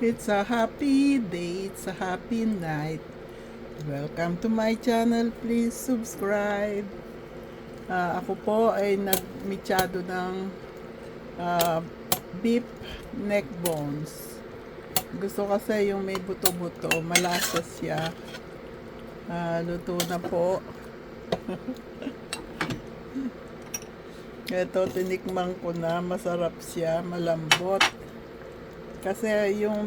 It's a happy day, it's a happy night. Welcome to my channel, please subscribe. Ako po ay nagmichado ng ah, beef neck bones. Gusto kasi yung may buto-buto, malasa siya. Luto na po. Ito, tinikman ko na, masarap siya, malambot. Kasi yung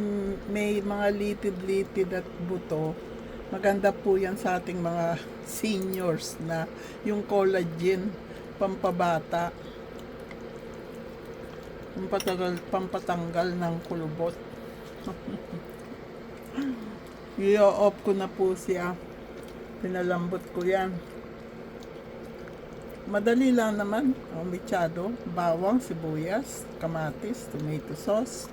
may mga litid-litid at buto, maganda po yan sa ating mga seniors na yung collagen, pampabata, pampatanggal ng kulubot. I-off ko na po siya. Pinalambot ko yan. Madali lang naman. Michado, bawang, sibuyas, kamatis, tomato sauce.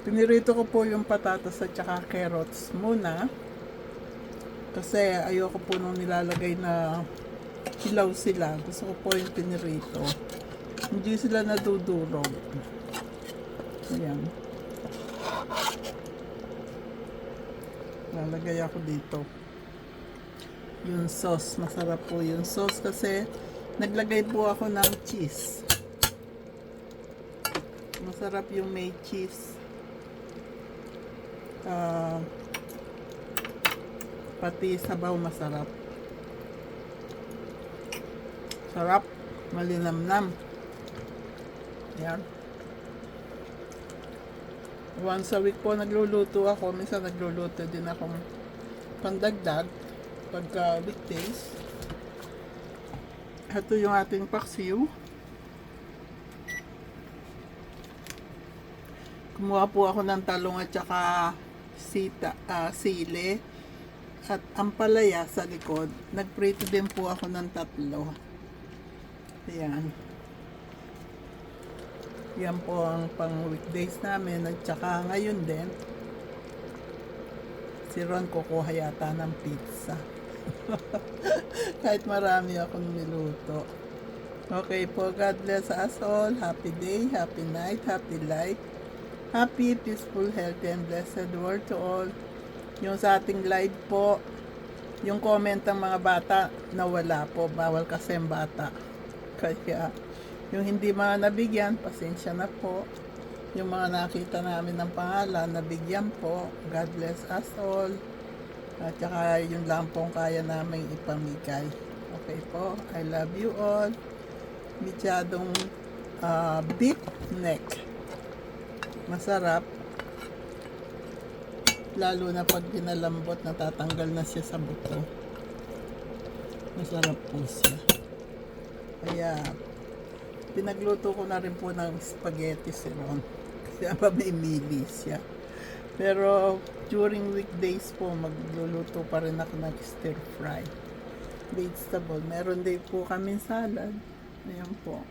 Pinirito ko po yung patatas at saka carrots muna. Kasi ayoko po nung nilalagay na hilaw sila. Gusto ko po yung pinirito. Hindi sila nadudurog. Ayan. Lalagay ako dito. Yung sauce. Masarap po yung sauce kasi naglagay po ako ng cheese. Masarap yung may cheese. Pati sabaw masarap. Sarap. Malinamnam. Yan. Once a week po nagluluto ako. Minsan nagluluto din ako pandagdag pagka weekdays. Ito yung ating paksiw. Kumuha po ako ng talong at saka sili at ampalaya sa likod. Nagprito din po ako ng 3. Ayan. Yan po ang pang weekdays namin. At saka ngayon din, si Ron kukuha yata ng pizza. Kahit marami akong niluto. Okay po, God bless us all. Happy day, happy night, happy life. Happy, peaceful, healthy, and blessed world to all. Yung sa ating live po, yung comment ng mga bata, nawala po. Bawal kasi ang bata. Kaya, yung hindi mga nabigyan, pasensya na po. Yung mga nakita namin ng pangalan, nabigyan po. God bless us all. At saka yun lang pong kaya namin ipamigay. Okay po, I love you all. Michadong beef neck. Masarap. Lalo na pag pinalambot, natatanggal na siya sa buto. Masarap po siya. Kaya, pinagluto ko na rin po ng spaghetti si Ron. Kasi aba may mili siya. Pero, during weekdays po, magluluto pa rin ako ng stir fry. Vegetable. Meron din po kami salad. Ayan po.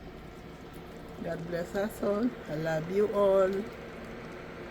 God bless us all. I love you all.